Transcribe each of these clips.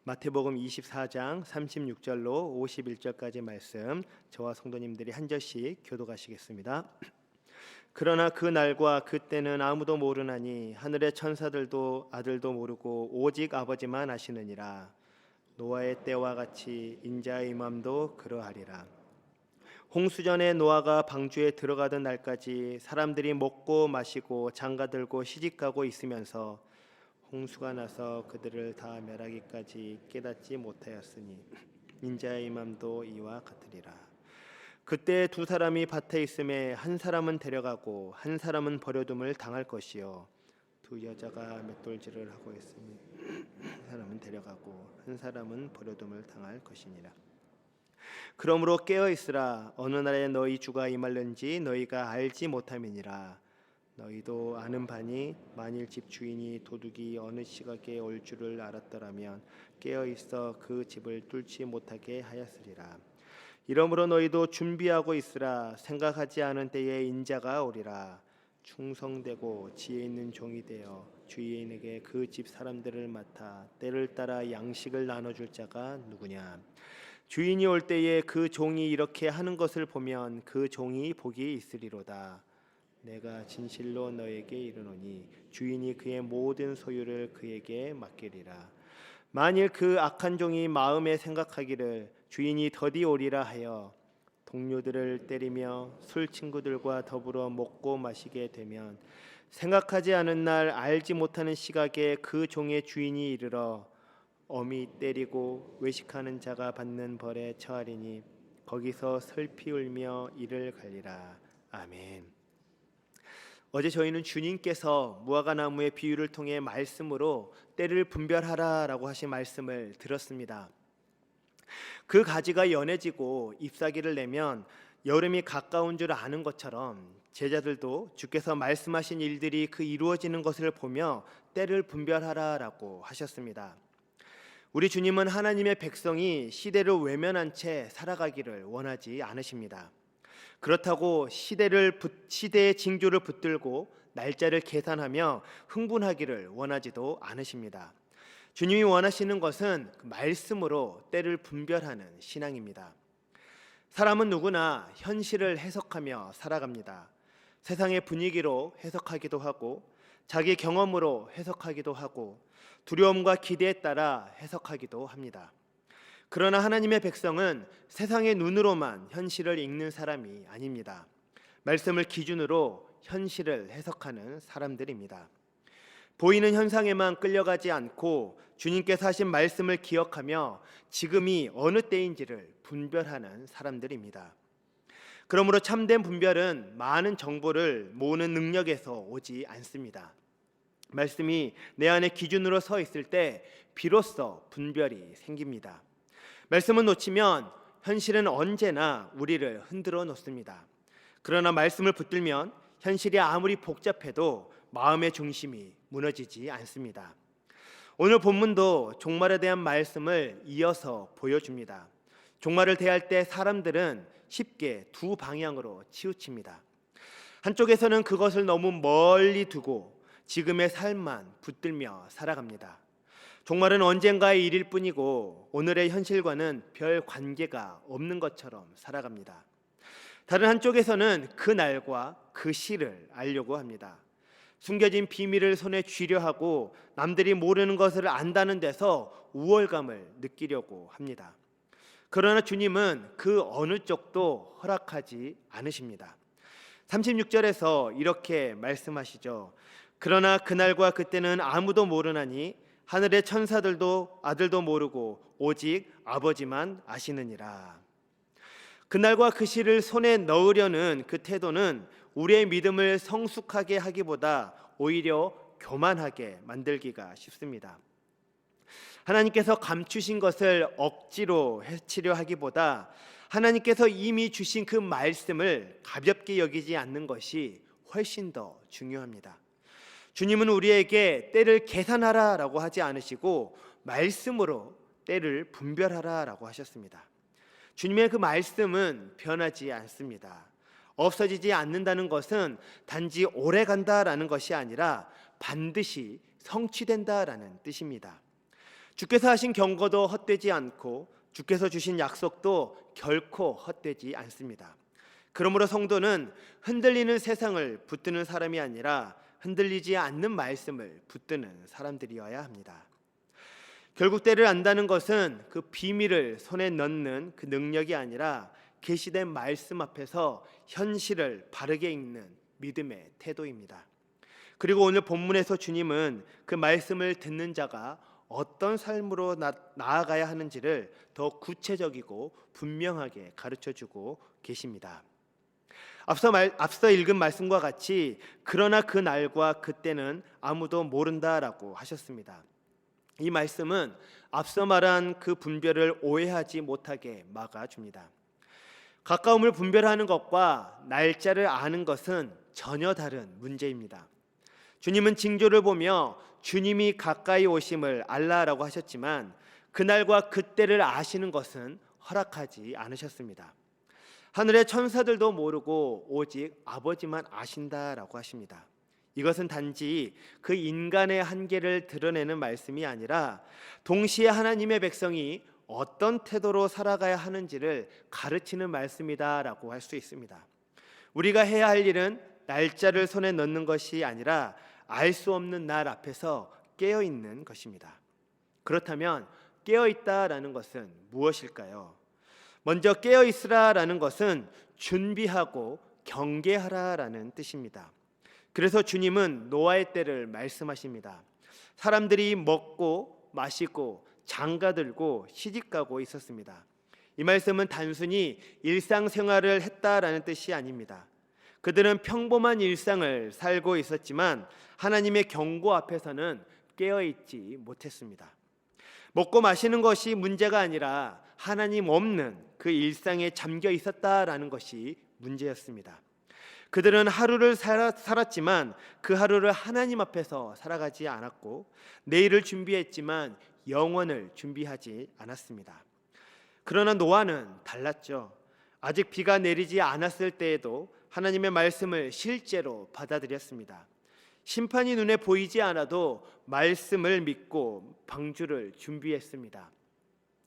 마태복음 24장 36절로 51절까지 말씀 저와 성도님들이 한 절씩 교독하시겠습니다. 그러나 그 날과 그때는 아무도 모르나니 하늘의 천사들도 아들도 모르고 오직 아버지만 아시느니라. 노아의 때와 같이 인자의 임함도 그러하리라. 홍수전에 노아가 방주에 들어가던 날까지 사람들이 먹고 마시고 장가들고 시집가고 있으면서 홍수가 나서 그들을 다 멸하기까지 깨닫지 못하였으니 인자의 임함도 이와 같으리라. 그때 두 사람이 밭에 있음에 한 사람은 데려가고 한 사람은 버려둠을 당할 것이요 두 여자가 맷돌질을 하고 있으니 한 사람은 데려가고 한 사람은 버려둠을 당할 것이니라. 그러므로 깨어 있으라. 어느 날에 너희 주가 임할는지 너희가 알지 못함이니라. 너희도 아는 바니 만일 집 주인이 도둑이 어느 시각에 올 줄을 알았더라면 깨어 있어 그 집을 뚫지 못하게 하였으리라. 이러므로 너희도 준비하고 있으라. 생각하지 않은 때에 인자가 오리라. 충성되고 지혜 있는 종이 되어 주인에게 그 집 사람들을 맡아 때를 따라 양식을 나눠줄 자가 누구냐. 주인이 올 때에 그 종이 이렇게 하는 것을 보면 그 종이 복이 있으리로다. 내가 진실로 너에게 이르노니 주인이 그의 모든 소유를 그에게 맡기리라. 만일 그 악한 종이 마음에 생각하기를 주인이 더디 오리라 하여 동료들을 때리며 술 친구들과 더불어 먹고 마시게 되면 생각하지 않은 날 알지 못하는 시각에 그 종의 주인이 이르러 엄히 때리고 외식하는 자가 받는 벌에 처하리니 거기서 슬피 울며 이를 갈리라. 아멘. 어제 저희는 주님께서 무화과 나무의 비유를 통해 말씀으로 때를 분별하라라고 하신 말씀을 들었습니다. 그 가지가 연해지고 잎사귀를 내면 여름이 가까운 줄 아는 것처럼 제자들도 주께서 말씀하신 일들이 그 이루어지는 것을 보며 때를 분별하라라고 하셨습니다. 우리 주님은 하나님의 백성이 시대를 외면한 채 살아가기를 원하지 않으십니다. 그렇다고 시대의 징조를 붙들고 날짜를 계산하며 흥분하기를 원하지도 않으십니다. 주님이 원하시는 것은 말씀으로 때를 분별하는 신앙입니다. 사람은 누구나 현실을 해석하며 살아갑니다. 세상의 분위기로 해석하기도 하고 자기 경험으로 해석하기도 하고 두려움과 기대에 따라 해석하기도 합니다. 그러나 하나님의 백성은 세상의 눈으로만 현실을 읽는 사람이 아닙니다. 말씀을 기준으로 현실을 해석하는 사람들입니다. 보이는 현상에만 끌려가지 않고 주님께서 하신 말씀을 기억하며 지금이 어느 때인지를 분별하는 사람들입니다. 그러므로 참된 분별은 많은 정보를 모으는 능력에서 오지 않습니다. 말씀이 내 안에 기준으로 서 있을 때 비로소 분별이 생깁니다. 말씀을 놓치면 현실은 언제나 우리를 흔들어 놓습니다. 그러나 말씀을 붙들면 현실이 아무리 복잡해도 마음의 중심이 무너지지 않습니다. 오늘 본문도 종말에 대한 말씀을 이어서 보여줍니다. 종말을 대할 때 사람들은 쉽게 두 방향으로 치우칩니다. 한쪽에서는 그것을 너무 멀리 두고 지금의 삶만 붙들며 살아갑니다. 종말은 언젠가의 일일 뿐이고 오늘의 현실과는 별 관계가 없는 것처럼 살아갑니다. 다른 한쪽에서는 그 날과 그 시를 알려고 합니다. 숨겨진 비밀을 손에 쥐려 하고 남들이 모르는 것을 안다는 데서 우월감을 느끼려고 합니다. 그러나 주님은 그 어느 쪽도 허락하지 않으십니다. 36절에서 이렇게 말씀하시죠. 그러나 그날과 그때는 아무도 모르나니 하늘의 천사들도 아들도 모르고 오직 아버지만 아시느니라. 그날과 그 시를 손에 넣으려는 그 태도는 우리의 믿음을 성숙하게 하기보다 오히려 교만하게 만들기가 쉽습니다. 하나님께서 감추신 것을 억지로 해치려 하기보다 하나님께서 이미 주신 그 말씀을 가볍게 여기지 않는 것이 훨씬 더 중요합니다. 주님은 우리에게 때를 계산하라라고 하지 않으시고 말씀으로 때를 분별하라라고 하셨습니다. 주님의 그 말씀은 변하지 않습니다. 없어지지 않는다는 것은 단지 오래 간다라는 것이 아니라 반드시 성취된다라는 뜻입니다. 주께서 하신 경고도 헛되지 않고 주께서 주신 약속도 결코 헛되지 않습니다. 그러므로 성도는 흔들리는 세상을 붙드는 사람이 아니라 흔들리지 않는 말씀을 붙드는 사람들이어야 합니다. 결국 때를 안다는 것은 그 비밀을 손에 넣는 그 능력이 아니라 계시된 말씀 앞에서 현실을 바르게 읽는 믿음의 태도입니다. 그리고 오늘 본문에서 주님은 그 말씀을 듣는 자가 어떤 삶으로 나아가야 하는지를 더 구체적이고 분명하게 가르쳐주고 계십니다. 앞서 읽은 말씀과 같이 그러나 그 날과 그때는 아무도 모른다라고 하셨습니다. 이 말씀은 앞서 말한 그 분별을 오해하지 못하게 막아줍니다. 가까움을 분별하는 것과 날짜를 아는 것은 전혀 다른 문제입니다. 주님은 징조를 보며 주님이 가까이 오심을 알라라고 하셨지만 그날과 그때를 아시는 것은 허락하지 않으셨습니다. 하늘의 천사들도 모르고 오직 아버지만 아신다라고 하십니다. 이것은 단지 그 인간의 한계를 드러내는 말씀이 아니라 동시에 하나님의 백성이 어떤 태도로 살아가야 하는지를 가르치는 말씀이다라고 할 수 있습니다. 우리가 해야 할 일은 날짜를 손에 넣는 것이 아니라 알 수 없는 날 앞에서 깨어 있는 것입니다. 그렇다면 깨어 있다라는 것은 무엇일까요? 먼저 깨어 있으라라는 것은 준비하고 경계하라라는 뜻입니다. 그래서 주님은 노아의 때를 말씀하십니다. 사람들이 먹고 마시고 장가들고 시집가고 있었습니다. 이 말씀은 단순히 일상생활을 했다라는 뜻이 아닙니다. 그들은 평범한 일상을 살고 있었지만 하나님의 경고 앞에서는 깨어있지 못했습니다. 먹고 마시는 것이 문제가 아니라 하나님 없는 그 일상에 잠겨 있었다라는 것이 문제였습니다. 그들은 하루를 살았지만 그 하루를 하나님 앞에서 살아가지 않았고 내일을 준비했지만 영원을 준비하지 않았습니다. 그러나 노아는 달랐죠. 아직 비가 내리지 않았을 때에도 하나님의 말씀을 실제로 받아들였습니다. 심판이 눈에 보이지 않아도 말씀을 믿고 방주를 준비했습니다.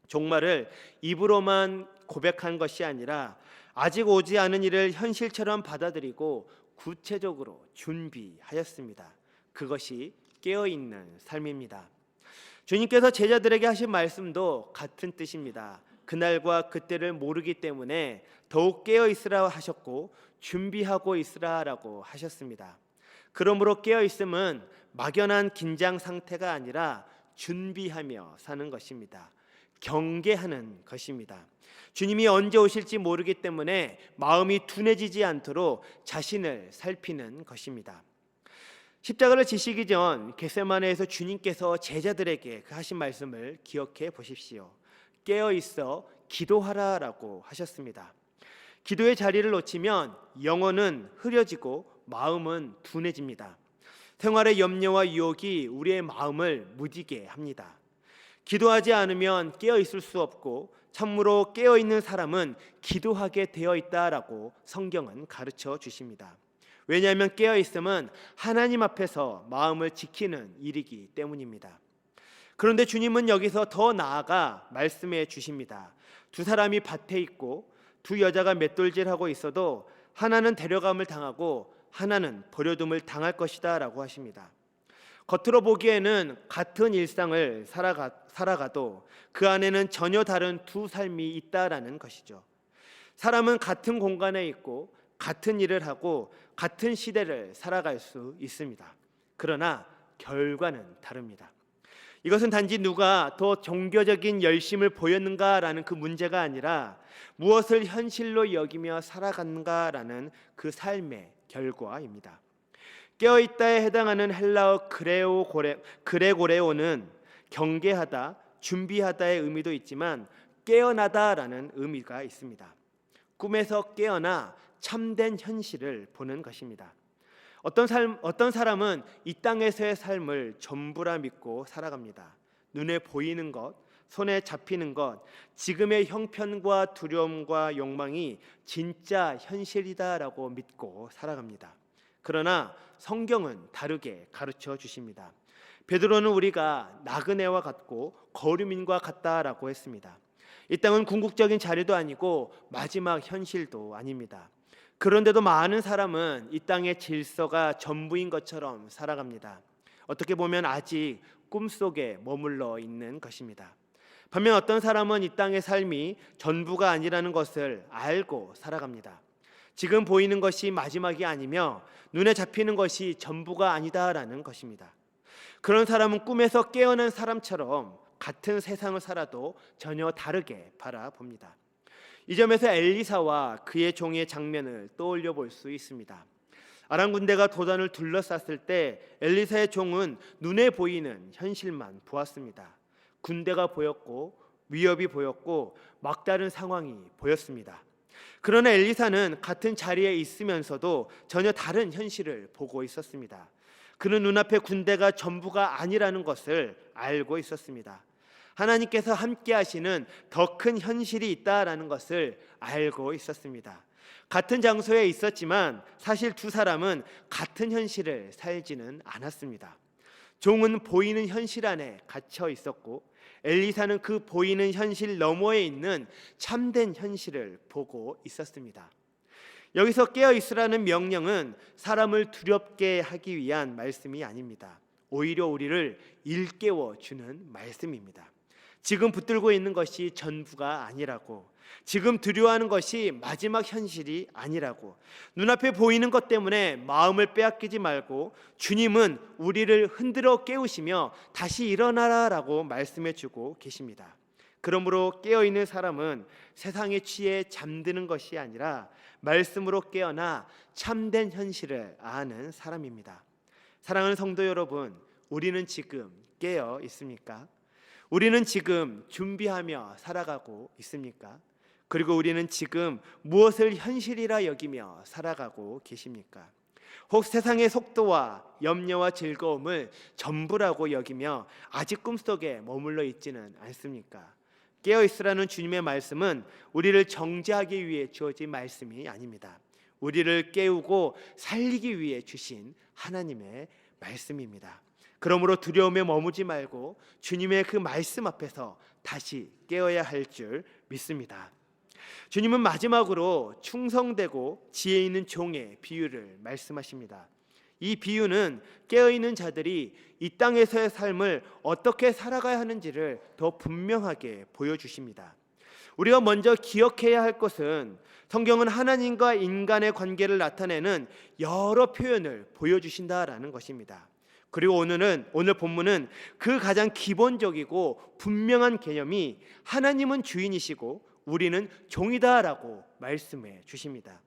종말을 입으로만 고백한 것이 아니라 아직 오지 않은 일을 현실처럼 받아들이고 구체적으로 준비하였습니다. 그것이 깨어있는 삶입니다. 주님께서 제자들에게 하신 말씀도 같은 뜻입니다. 그날과 그때를 모르기 때문에 더욱 깨어있으라 하셨고 준비하고 있으라라고 하셨습니다. 그러므로 깨어있음은 막연한 긴장 상태가 아니라 준비하며 사는 것입니다. 경계하는 것입니다. 주님이 언제 오실지 모르기 때문에 마음이 둔해지지 않도록 자신을 살피는 것입니다. 십자가를 지시기 전 겟세마네에서 주님께서 제자들에게 하신 말씀을 기억해 보십시오. 깨어 있어 기도하라라고 하셨습니다. 기도의 자리를 놓치면 영혼은 흐려지고 마음은 둔해집니다. 생활의 염려와 유혹이 우리의 마음을 무디게 합니다. 기도하지 않으면 깨어 있을 수 없고 참으로 깨어 있는 사람은 기도하게 되어 있다라고 성경은 가르쳐 주십니다. 왜냐하면 깨어 있음은 하나님 앞에서 마음을 지키는 일이기 때문입니다. 그런데 주님은 여기서 더 나아가 말씀해 주십니다. 두 사람이 밭에 있고 두 여자가 맷돌질하고 있어도 하나는 데려감을 당하고 하나는 버려둠을 당할 것이다 라고 하십니다. 겉으로 보기에는 같은 일상을 살아가도 그 안에는 전혀 다른 두 삶이 있다라는 것이죠. 사람은 같은 공간에 있고 같은 일을 하고 같은 시대를 살아갈 수 있습니다. 그러나 결과는 다릅니다. 이것은 단지 누가 더 종교적인 열심을 보였는가라는 그 문제가 아니라 무엇을 현실로 여기며 살아갔는가라는 그 삶의 결과입니다. 깨어있다에 해당하는 헬라어 그레고레오는 경계하다, 준비하다의 의미도 있지만 깨어나다라는 의미가 있습니다. 꿈에서 깨어나 참된 현실을 보는 것입니다. 어떤 사람은 이 땅에서의 삶을 전부라 믿고 살아갑니다. 눈에 보이는 것, 손에 잡히는 것, 지금의 형편과 두려움과 욕망이 진짜 현실이다라고 믿고 살아갑니다. 그러나 성경은 다르게 가르쳐 주십니다. 베드로는 우리가 나그네와 같고 거류민과 같다라고 했습니다. 이 땅은 궁극적인 자리도 아니고 마지막 현실도 아닙니다. 그런데도 많은 사람은 이 땅의 질서가 전부인 것처럼 살아갑니다. 어떻게 보면 아직 꿈속에 머물러 있는 것입니다. 반면 어떤 사람은 이 땅의 삶이 전부가 아니라는 것을 알고 살아갑니다. 지금 보이는 것이 마지막이 아니며 눈에 잡히는 것이 전부가 아니다라는 것입니다. 그런 사람은 꿈에서 깨어난 사람처럼 같은 세상을 살아도 전혀 다르게 바라봅니다. 이 점에서 엘리사와 그의 종의 장면을 떠올려 볼 수 있습니다. 아람 군대가 도단을 둘러쌌을 때 엘리사의 종은 눈에 보이는 현실만 보았습니다. 군대가 보였고 위협이 보였고 막다른 상황이 보였습니다. 그러나 엘리사는 같은 자리에 있으면서도 전혀 다른 현실을 보고 있었습니다. 그는 눈앞에 군대가 전부가 아니라는 것을 알고 있었습니다. 하나님께서 함께 하시는 더 큰 현실이 있다라는 것을 알고 있었습니다. 같은 장소에 있었지만 사실 두 사람은 같은 현실을 살지는 않았습니다. 종은 보이는 현실 안에 갇혀 있었고 엘리사는 그 보이는 현실 너머에 있는 참된 현실을 보고 있었습니다. 여기서 깨어 있으라는 명령은 사람을 두렵게 하기 위한 말씀이 아닙니다. 오히려 우리를 일깨워 주는 말씀입니다. 지금 붙들고 있는 것이 전부가 아니라고, 지금 두려워하는 것이 마지막 현실이 아니라고, 눈앞에 보이는 것 때문에 마음을 빼앗기지 말고 주님은 우리를 흔들어 깨우시며 다시 일어나라라고 말씀해 주고 계십니다. 그러므로 깨어있는 사람은 세상에 취해 잠드는 것이 아니라 말씀으로 깨어나 참된 현실을 아는 사람입니다. 사랑하는 성도 여러분, 우리는 지금 깨어 있습니까? 우리는 지금 준비하며 살아가고 있습니까? 그리고 우리는 지금 무엇을 현실이라 여기며 살아가고 계십니까? 혹 세상의 속도와 염려와 즐거움을 전부라고 여기며 아직 꿈속에 머물러 있지는 않습니까? 깨어있으라는 주님의 말씀은 우리를 정죄하기 위해 주어진 말씀이 아닙니다. 우리를 깨우고 살리기 위해 주신 하나님의 말씀입니다. 그러므로 두려움에 머무지 말고 주님의 그 말씀 앞에서 다시 깨어야 할 줄 믿습니다. 주님은 마지막으로 충성되고 지혜 있는 종의 비유를 말씀하십니다. 이 비유는 깨어있는 자들이 이 땅에서의 삶을 어떻게 살아가야 하는지를 더 분명하게 보여주십니다. 우리가 먼저 기억해야 할 것은 성경은 하나님과 인간의 관계를 나타내는 여러 표현을 보여주신다라는 것입니다. 그리고 오늘 본문은 그 가장 기본적이고 분명한 개념이 하나님은 주인이시고 우리는 종이다라고 말씀해 주십니다.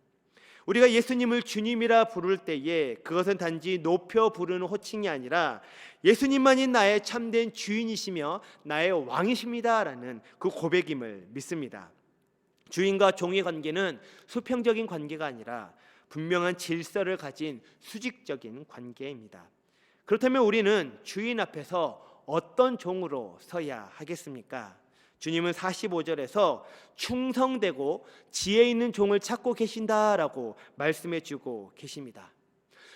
우리가 예수님을 주님이라 부를 때에 그것은 단지 높여 부르는 호칭이 아니라 예수님만이 나의 참된 주인이시며 나의 왕이십니다라는 그 고백임을 믿습니다. 주인과 종의 관계는 수평적인 관계가 아니라 분명한 질서를 가진 수직적인 관계입니다. 그렇다면 우리는 주인 앞에서 어떤 종으로 서야 하겠습니까? 주님은 45절에서 충성되고 지혜 있는 종을 찾고 계신다라고 말씀해 주고 계십니다.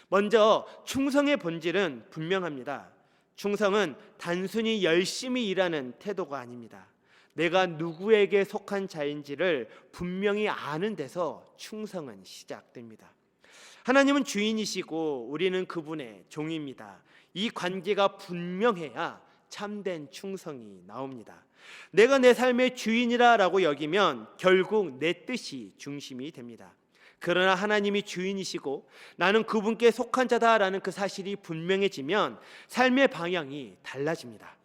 먼저 충성의 본질은 분명합니다. 충성은 단순히 열심히 일하는 태도가 아닙니다. 내가 누구에게 속한 자인지를 분명히 아는 데서 충성은 시작됩니다. 하나님은 주인이시고 우리는 그분의 종입니다. 이 관계가 분명해야 참된 충성이 나옵니다. 내가 내 삶의 주인이라고 여기면 결국 내 뜻이 중심이 됩니다. 그러나 하나님이 주인이시고 나는 그분께 속한 자다라는 그 사실이 분명해지면 삶의 방향이 달라집니다.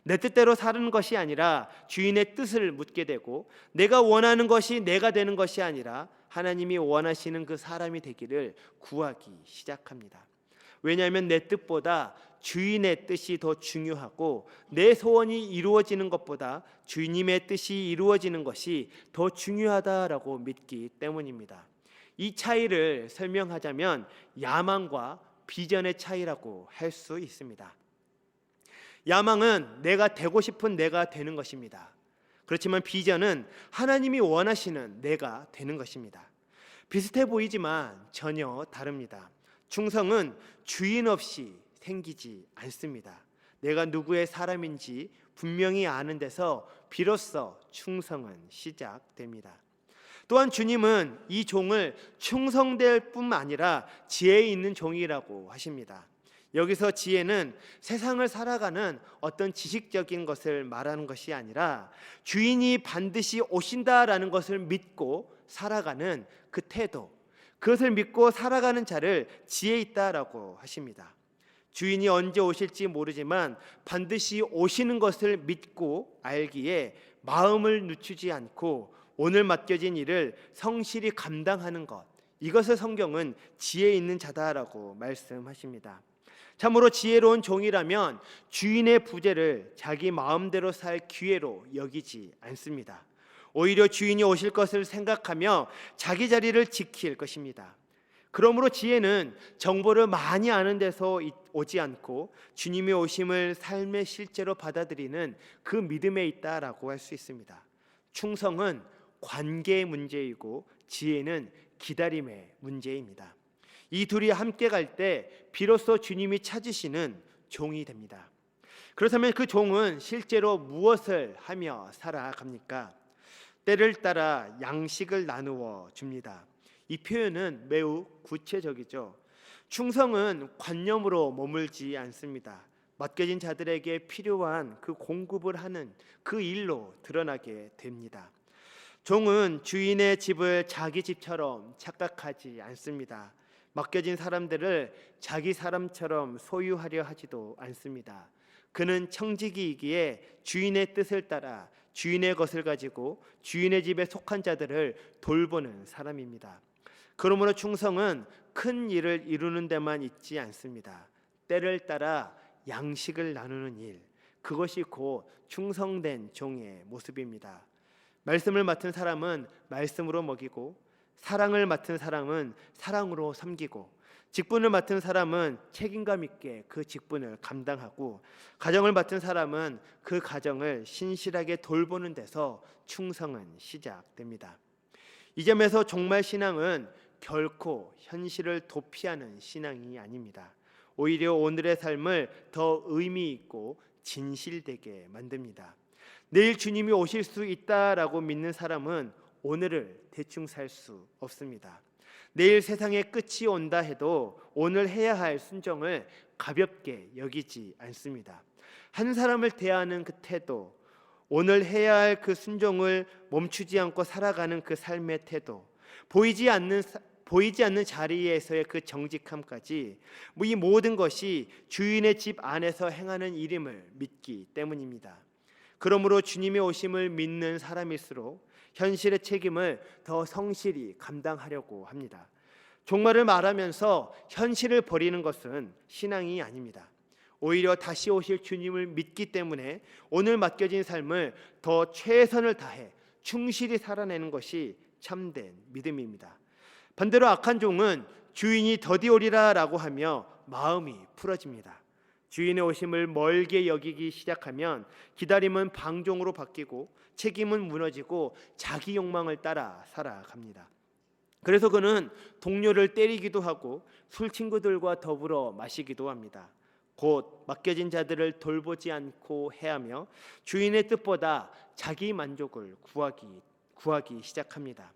내 뜻대로 사는 것이 아니라 주인의 뜻을 묻게 되고 내가 원하는 것이 내가 되는 것이 아니라 하나님이 원하시는 그 사람이 되기를 구하기 시작합니다. 왜냐하면 내 뜻보다 주인의 뜻이 더 중요하고 내 소원이 이루어지는 것보다 주님의 뜻이 이루어지는 것이 더 중요하다라고 믿기 때문입니다. 이 차이를 설명하자면 야망과 비전의 차이라고 할 수 있습니다. 야망은 내가 되고 싶은 내가 되는 것입니다. 그렇지만 비전은 하나님이 원하시는 내가 되는 것입니다. 비슷해 보이지만 전혀 다릅니다. 충성은 주인 없이 생기지 않습니다. 내가 누구의 사람인지 분명히 아는 데서 비로소 충성은 시작됩니다. 또한 주님은 이 종을 충성될 뿐만 아니라 지혜 있는 종이라고 하십니다. 여기서 지혜는 세상을 살아가는 어떤 지식적인 것을 말하는 것이 아니라 주인이 반드시 오신다라는 것을 믿고 살아가는 그 태도, 그것을 믿고 살아가는 자를 지혜 있다라고 하십니다. 주인이 언제 오실지 모르지만 반드시 오시는 것을 믿고 알기에 마음을 늦추지 않고 오늘 맡겨진 일을 성실히 감당하는 것, 이것을 성경은 지혜 있는 자다라고 말씀하십니다. 참으로 지혜로운 종이라면 주인의 부재를 자기 마음대로 살 기회로 여기지 않습니다. 오히려 주인이 오실 것을 생각하며 자기 자리를 지킬 것입니다. 그러므로 지혜는 정보를 많이 아는 데서 오지 않고 주님의 오심을 삶의 실제로 받아들이는 그 믿음에 있다라고 할 수 있습니다. 충성은 관계의 문제이고 지혜는 기다림의 문제입니다. 이 둘이 함께 갈 때 비로소 주님이 찾으시는 종이 됩니다. 그렇다면 그 종은 실제로 무엇을 하며 살아갑니까? 때를 따라 양식을 나누어 줍니다. 이 표현은 매우 구체적이죠. 충성은 관념으로 머물지 않습니다. 맡겨진 자들에게 필요한 그 공급을 하는 그 일로 드러나게 됩니다. 종은 주인의 집을 자기 집처럼 착각하지 않습니다. 맡겨진 사람들을 자기 사람처럼 소유하려 하지도 않습니다. 그는 청지기이기에 주인의 뜻을 따라 주인의 것을 가지고 주인의 집에 속한 자들을 돌보는 사람입니다. 그러므로 충성은 큰 일을 이루는 데만 있지 않습니다. 때를 따라 양식을 나누는 일, 그것이 곧 충성된 종의 모습입니다. 말씀을 맡은 사람은 말씀으로 먹이고, 사랑을 맡은 사람은 사랑으로 섬기고, 직분을 맡은 사람은 책임감 있게 그 직분을 감당하고, 가정을 맡은 사람은 그 가정을 신실하게 돌보는 데서 충성은 시작됩니다. 이 점에서 종말 신앙은 결코 현실을 도피하는 신앙이 아닙니다. 오히려 오늘의 삶을 더 의미 있고 진실되게 만듭니다. 내일 주님이 오실 수 있다라고 믿는 사람은 오늘을 대충 살 수 없습니다. 내일 세상의 끝이 온다 해도 오늘 해야 할 순종을 가볍게 여기지 않습니다. 한 사람을 대하는 그 태도, 오늘 해야 할 그 순종을 멈추지 않고 살아가는 그 삶의 태도, 보이지 않는 자리에서의 그 정직함까지, 이 모든 것이 주인의 집 안에서 행하는 일임을 믿기 때문입니다. 그러므로 주님의 오심을 믿는 사람일수록 현실의 책임을 더 성실히 감당하려고 합니다. 종말을 말하면서 현실을 버리는 것은 신앙이 아닙니다. 오히려 다시 오실 주님을 믿기 때문에 오늘 맡겨진 삶을 더 최선을 다해 충실히 살아내는 것이 참된 믿음입니다. 반대로 악한 종은 주인이 더디 오리라 라고 하며 마음이 풀어집니다. 주인의 오심을 멀게 여기기 시작하면 기다림은 방종으로 바뀌고 책임은 무너지고 자기 욕망을 따라 살아갑니다. 그래서 그는 동료를 때리기도 하고 술 친구들과 더불어 마시기도 합니다. 곧 맡겨진 자들을 돌보지 않고 해하며 주인의 뜻보다 자기 만족을 구하기 시작합니다.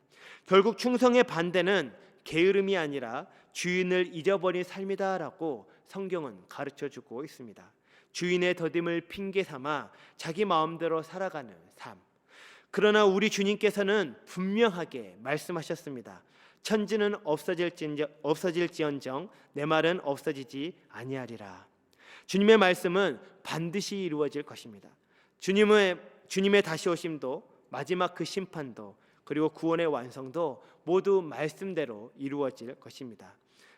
결국 충성의 반대는 게으름이 아니라 주인을 잊어버린 삶이다라고 성경은 가르쳐주고 있습니다. 주인의 더딤을 핑계 삼아 자기 마음대로 살아가는 삶. 그러나 우리 주님께서는 분명하게 말씀하셨습니다. 천지는 없어질지언정 내 말은 없어지지 아니하리라. 주님의 말씀은 반드시 이루어질 것입니다. 주님의 다시 오심도 마지막 그 심판도 그리고 구원의 완성도 모두 말씀대로 이루어질 것입니다.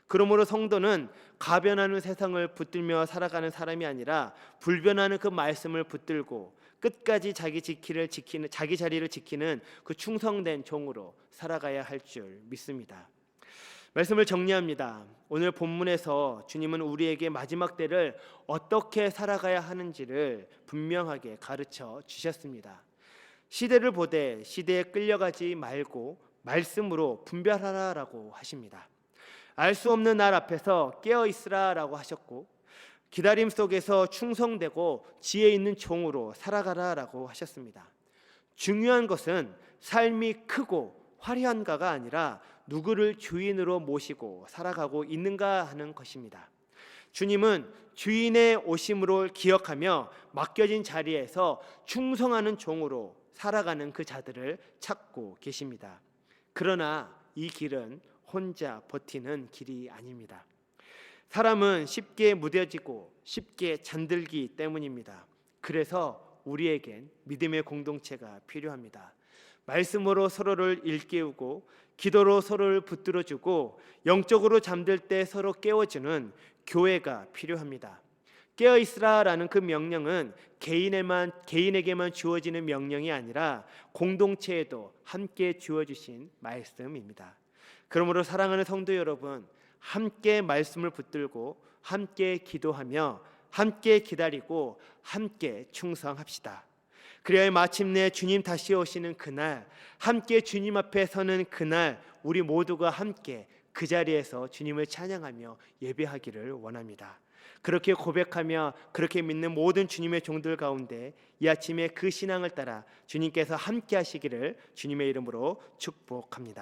그러므로 성도는 가변하는 세상을 붙들며 살아가는 사람이 아니라 불변하는 그 말씀을 붙들고 끝까지 자기 자리를 지키는 그 충성된 종으로 살아가야 할 줄 믿습니다. 말씀을 정리합니다. 오늘 본문에서 주님은 우리에게 마지막 때를 어떻게 살아가야 하는지를 분명하게 가르쳐 주셨습니다. 시대를 보되 시대에 끌려가지 말고 말씀으로 분별하라라고 하십니다. 알 수 없는 날 앞에서 깨어 있으라라고 하셨고, 기다림 속에서 충성되고 지혜 있는 종으로 살아가라라고 하셨습니다. 중요한 것은 삶이 크고 화려한가가 아니라 누구를 주인으로 모시고 살아가고 있는가 하는 것입니다. 주님은 주인의 오심으로 기억하며 맡겨진 자리에서 충성하는 종으로 살아가는 그 자들을 찾고 계십니다. 그러나 이 길은 혼자 버티는 길이 아닙니다. 사람은 쉽게 무뎌지고 쉽게 잠들기 때문입니다. 그래서 우리에겐 믿음의 공동체가 필요합니다. 말씀으로 서로를 일깨우고 기도로 서로를 붙들어주고 영적으로 잠들 때 서로 깨워주는 교회가 필요합니다. 깨어있으라라는 그 명령은 개인에게만 주어지는 명령이 아니라 공동체에도 함께 주어주신 말씀입니다. 그러므로 사랑하는 성도 여러분, 함께 말씀을 붙들고 함께 기도하며 함께 기다리고 함께 충성합시다. 그래야 마침내 주님 다시 오시는 그날, 함께 주님 앞에 서는 그날, 우리 모두가 함께 그 자리에서 주님을 찬양하며 예배하기를 원합니다. 그렇게 고백하며 그렇게 믿는 모든 주님의 종들 가운데 이 아침에 그 신앙을 따라 주님께서 함께 하시기를 주님의 이름으로 축복합니다.